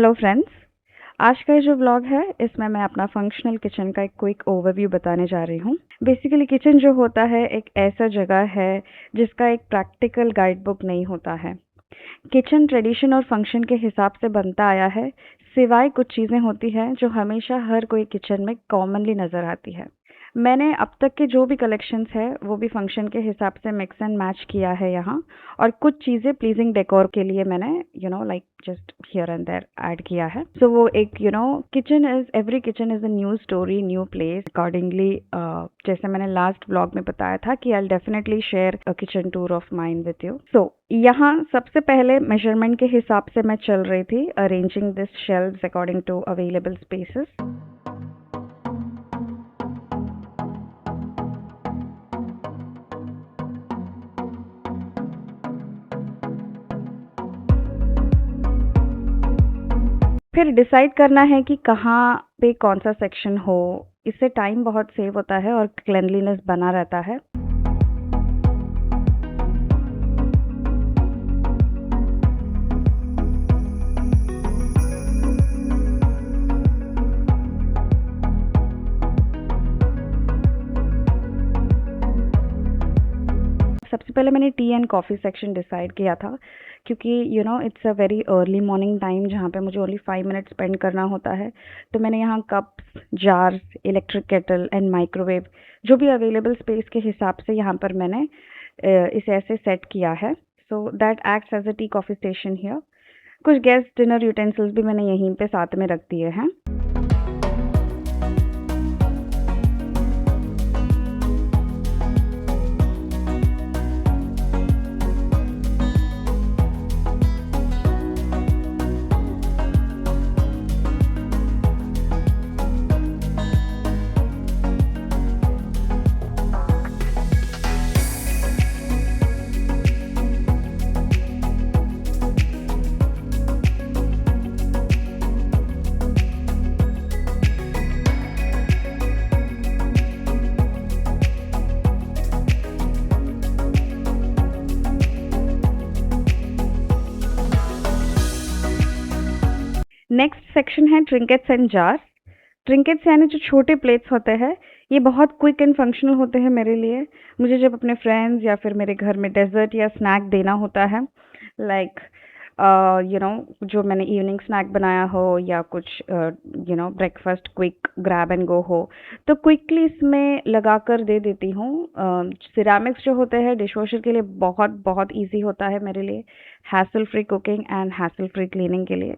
Hello friends. आज का ये जो व्लॉग है इसमें मैं अपना फंक्शनल किचन का एक क्विक ओवरव्यू बताने जा रही हूँ। बेसिकली किचन जो होता है एक ऐसा जगह है जिसका एक प्रैक्टिकल गाइड बुक नहीं होता है। किचन ट्रेडिशन और फंक्शन के हिसाब से बनता आया है, सिवाय कुछ चीज़ें होती हैं जो हमेशा हर कोई किचन में कॉमनली नज़र आती है। मैंने अब तक के जो भी कलेक्शंस है वो भी फंक्शन के हिसाब से मिक्स एंड मैच किया है यहाँ, और कुछ चीज़ें प्लीजिंग डेकोर के लिए मैंने like just here and there add किया है। सो वो एक kitchen is every kitchen is a new story, new place. Accordingly जैसे मैंने लास्ट ब्लॉग में बताया था कि I definitely share a kitchen tour of mine with you. So यहाँ सबसे पहले मेजरमेंट के हिसाब से मैं चल रही थी, arranging this shelves according to available spaces. फिर डिसाइड करना है कि कहाँ पे कौन सा सेक्शन हो। इससे टाइम बहुत सेव होता है और क्लेanलीनेस बना रहता है। सबसे पहले मैंने T and coffee section decide किया था, क्योंकि it's a very early morning time जहाँ पे मुझे ओनली 5 मिनट स्पेंड करना होता है। तो मैंने यहाँ cups, jars, electric kettle and microwave जो भी अवेलेबल स्पेस के हिसाब से यहाँ पर मैंने इसे ऐसे सेट किया है। So that acts as a tea coffee station here. कुछ गेस्ट डिनर यूटेंसिल्स भी मैंने यहीं पे साथ में रख दिए हैं। नेक्स्ट सेक्शन है ट्रिंकेट्स एंड जार्स। ट्रिंकेट्स यानी जो छोटे प्लेट्स होते हैं, ये बहुत क्विक एंड फंक्शनल होते हैं मेरे लिए। मुझे जब अपने फ्रेंड्स या फिर मेरे घर में डेजर्ट या स्नैक देना होता है, लाइक जो मैंने इवनिंग स्नैक बनाया हो या कुछ breakfast quick grab and go हो, तो क्विकली इसमें लगा कर दे देती हूँ। सिरामिक्स जो होते हैं डिश वॉशर के लिए बहुत बहुत ईजी होता है मेरे लिए, hassle free cooking and hassle free cleaning के लिए।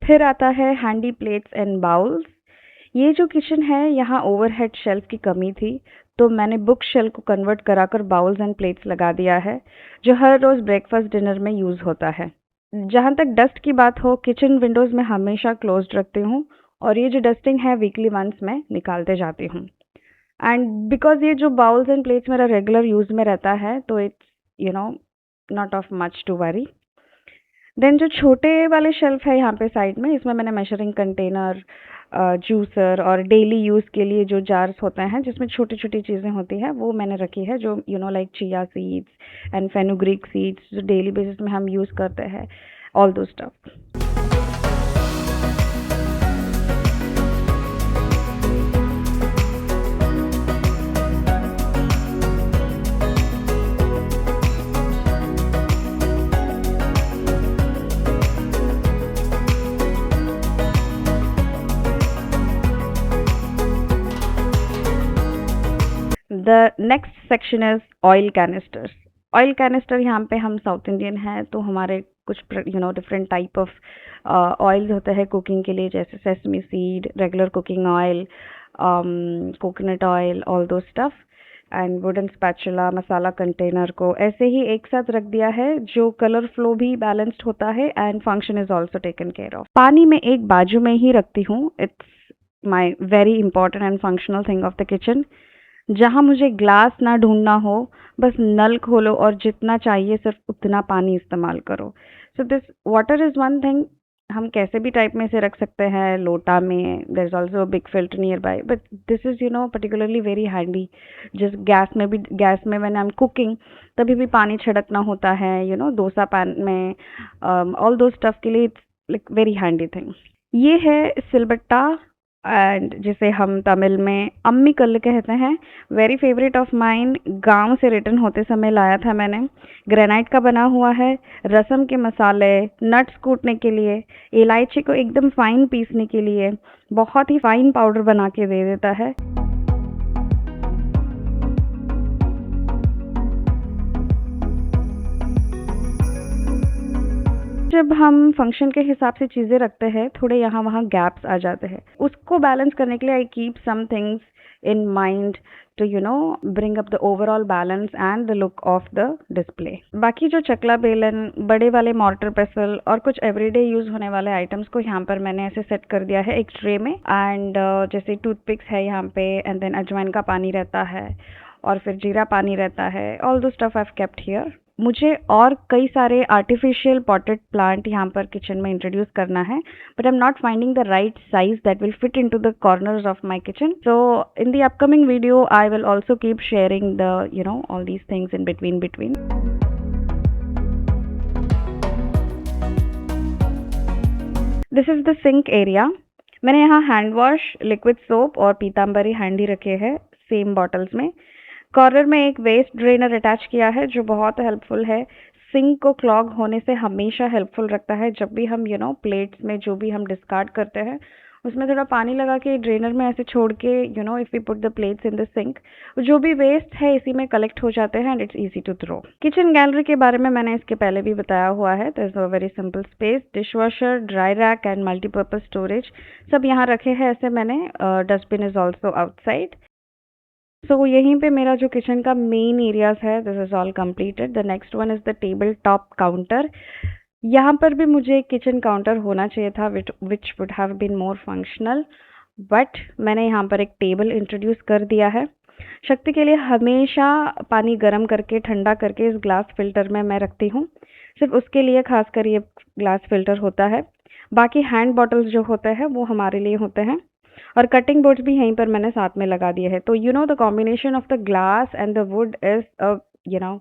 फिर आता है हैंडी प्लेट्स एंड बाउल्स। ये जो किचन है यहाँ ओवरहेड शेल्फ की कमी थी, तो मैंने बुक शेल्फ को कन्वर्ट कराकर बाउल्स एंड प्लेट्स लगा दिया है, जो हर रोज़ ब्रेकफास्ट डिनर में यूज़ होता है। जहाँ तक डस्ट की बात हो, किचन विंडोज़ में हमेशा क्लोज्ड रखती हूँ, और ये जो डस्टिंग है वीकली वंस में निकालते जाती हूँ। एंड बिकॉज ये जो बाउल्स एंड प्लेट्स मेरा रेगुलर यूज़ में रहता है, तो it's not of much to worry. Then जो छोटे वाले शेल्फ है यहाँ पे साइड में, इसमें मैंने मेजरिंग कंटेनर, जूसर और डेली यूज़ के लिए जो जार्स होते हैं जिसमें छोटी छोटी चीज़ें होती हैं, वो मैंने रखी है, जो like chia seeds and fenugreek seeds जो डेली बेसिस में हम यूज़ करते हैं, ऑल दो stuff. The next section is oil canisters. Oil canister, यहाँ पे हम साउथ इंडियन हैं तो हमारे कुछ डिफरेंट टाइप ऑफ ऑयल्स होते हैं कुकिंग के लिए, जैसे sesame seed, regular cooking oil, coconut oil, all दो stuff, and wooden spatula, masala container को ऐसे ही एक साथ रख दिया है जो कलर फ्लो भी बैलेंस्ड होता है and function is also taken care of. पानी में एक बाजू में ही रखती हूँ, it's my very important and functional thing of the kitchen, जहाँ मुझे ग्लास ना ढूंढना हो, बस नल खोलो और जितना चाहिए सिर्फ उतना पानी इस्तेमाल करो। So this water is one thing, हम कैसे भी टाइप में से रख सकते हैं, लोटा में, there is also big filter nearby, but this is particularly very handy. जिस गैस में व्हेन आई एम कुकिंग तभी भी पानी छिड़कना होता है, डोसा पैन में, ऑल दो स्टफ के लिए it's like very handy thing. ये है सिलबट्टा, एंड जिसे हम तमिल में अम्मी कल्ल कहते हैं। वेरी फेवरेट ऑफ माइन, गांव से रिटर्न होते समय लाया था मैंने। ग्रेनाइट का बना हुआ है, रसम के मसाले, नट्स कूटने के लिए, इलायची को एकदम फाइन पीसने के लिए, बहुत ही फाइन पाउडर बना के दे देता है। जब हम फंक्शन के हिसाब से चीज़ें रखते हैं, थोड़े यहाँ वहाँ गैप्स आ जाते हैं, उसको बैलेंस करने के लिए I keep some things in mind to bring up the overall balance and the look of the display. बाकी जो चकला बेलन, बड़े वाले मॉर्टर पेसल और कुछ एवरीडे यूज होने वाले आइटम्स को यहाँ पर मैंने ऐसे सेट कर दिया है एक ट्रे में, एंड जैसे टूथपिक्स है यहाँ पे, एंड देन अजवाइन का पानी रहता है और फिर जीरा पानी रहता है, ऑल दो stuff I have kept here. मुझे और कई सारे आर्टिफिशियल पॉटेड प्लांट यहाँ पर किचन में इंट्रोड्यूस करना है, but I am not finding the right size that will fit into the corners of my kitchen. So in the upcoming video I will also keep sharing the all these things in between. This is the sink area. मैंने यहाँ hand wash, liquid soap और Pitambari handy रखे हैं same bottles में। Corner में एक waste drainer attach किया है जो बहुत हेल्पफुल है, सिंक को क्लॉग होने से हमेशा हेल्पफुल रखता है। जब भी हम प्लेट्स में जो भी हम डिस्कार्ड करते हैं उसमें थोड़ा पानी लगा के ड्रेनर में ऐसे छोड़ के if we put the plates in the sink, जो भी वेस्ट है इसी में कलेक्ट हो जाते हैं and it's easy to throw. Kitchen gallery के बारे में मैंने इसके पहले भी बताया हुआ है। There is a very simple space, dishwasher, dry rack and multipurpose storage सब यहाँ रखे हैं ऐसे मैंने। Dustbin is also outside. So यहीं पे मेरा जो किचन का मेन एरियाज है, this is all completed. The next one is the table top counter. यहाँ पर भी मुझे एक किचन काउंटर होना चाहिए था which would have been more functional, but मैंने यहाँ पर एक टेबल इंट्रोड्यूस कर दिया है। शक्ति के लिए हमेशा पानी गर्म करके ठंडा करके इस ग्लास फिल्टर में मैं रखती हूँ, सिर्फ उसके लिए खासकर ये ग्लास फिल्टर होता है। बाकी हैंड बॉटल्स जो होते हैं वो हमारे लिए होते हैं, और कटिंग बोर्ड्स भी यहीं पर मैंने साथ में लगा दिए हैं। तो the combination of the glass and the wood is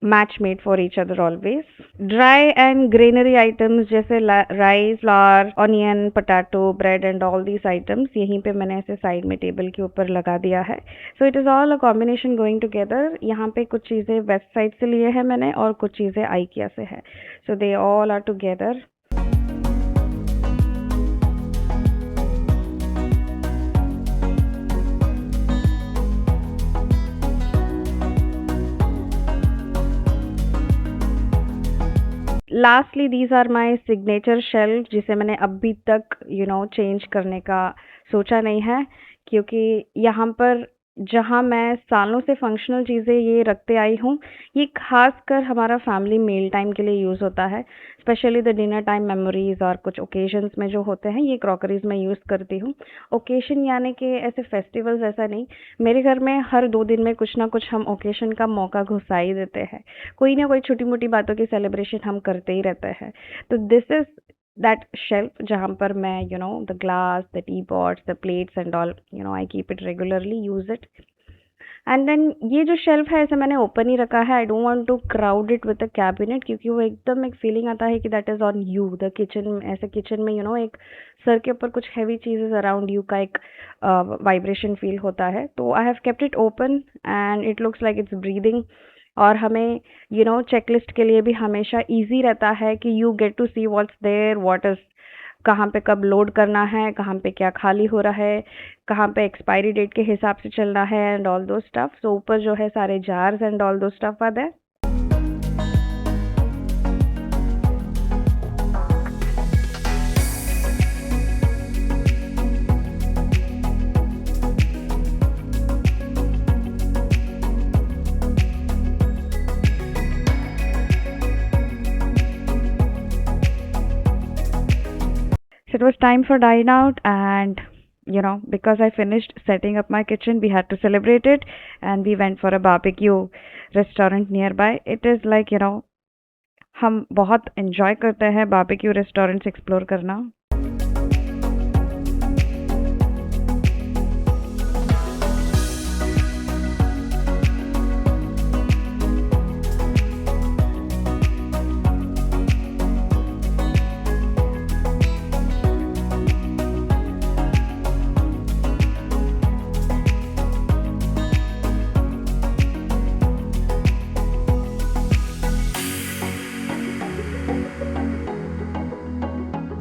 match made for each other always. Dry and granary items जैसे rice, flour, onion, potato, bread and all these items यहीं पे मैंने ऐसे साइड में टेबल के ऊपर लगा दिया है। So it is all a combination going together. यहाँ पे कुछ चीज़ें वेस्ट साइड से लिए हैं मैंने और कुछ चीज़ें आइकिया से है, so they all are together. Lastly these are my signature shelf, जिसे मैंने अभी तक चेंज करने का सोचा नहीं है, क्योंकि यहाँ पर जहाँ मैं सालों से फंक्शनल चीज़ें ये रखते आई हूँ, ये खासकर हमारा फैमिली मील टाइम के लिए यूज़ होता है, specially the dinner time memories और कुछ ओकेजन्स में जो होते हैं ये क्रॉकरीज में यूज़ करती हूँ। ओकेजन यानी कि ऐसे फेस्टिवल्स ऐसा नहीं, मेरे घर में हर 2 दिन में कुछ ना कुछ हम ओकेजन का मौका घुसा ही देते हैं, कोई ना कोई छोटी मोटी बातों की सेलिब्रेशन हम करते ही रहते हैं। तो दिस इज दैट शेल्फ जहाँ पर मैं the glass, the tea pots, the plates and all I keep it regularly, use it. And then ये जो शेल्फ है ऐसे मैंने ओपन ही रखा है, I don't want to crowd it with a cabinet, क्योंकि वो एकदम एक फीलिंग आता है कि that is on you the kitchen. ऐसे किचन में एक सर के ऊपर कुछ हैवी चीजेस अराउंड यू का एक वाइब्रेशन फील होता है। तो I have kept it open and it looks like it's breathing, और हमें चेकलिस्ट के लिए भी हमेशा इजी रहता है कि you get to see what's there, what is कहाँ पे कब लोड करना है, कहाँ पे क्या खाली हो रहा है, कहाँ पे एक्सपायरी डेट के हिसाब से चलना है एंड ऑल दो स्टफ। सो ऊपर जो है सारे जार्स एंड ऑल दो stuff are there. So it was time for dine out, and because I finished setting up my kitchen, we had to celebrate it, and we went for a barbecue restaurant nearby. It is like, हम बहुत enjoy करते हैं barbecue restaurants explore करना।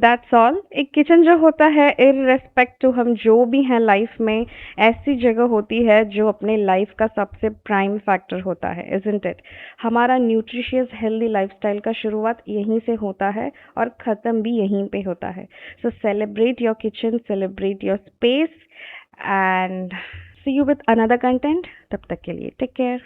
That's all. एक kitchen जो होता है, इररेस्पेक्ट to हम जो भी हैं लाइफ में, ऐसी जगह होती है जो अपने लाइफ का सबसे प्राइम फैक्टर होता है, इजंट इट? हमारा न्यूट्रिशियस हेल्दी लाइफस्टाइल का शुरुआत यहीं से होता है और ख़त्म भी यहीं पे होता है। So celebrate your kitchen, celebrate your space, and see you with another content. तब तक के लिए टेक केयर।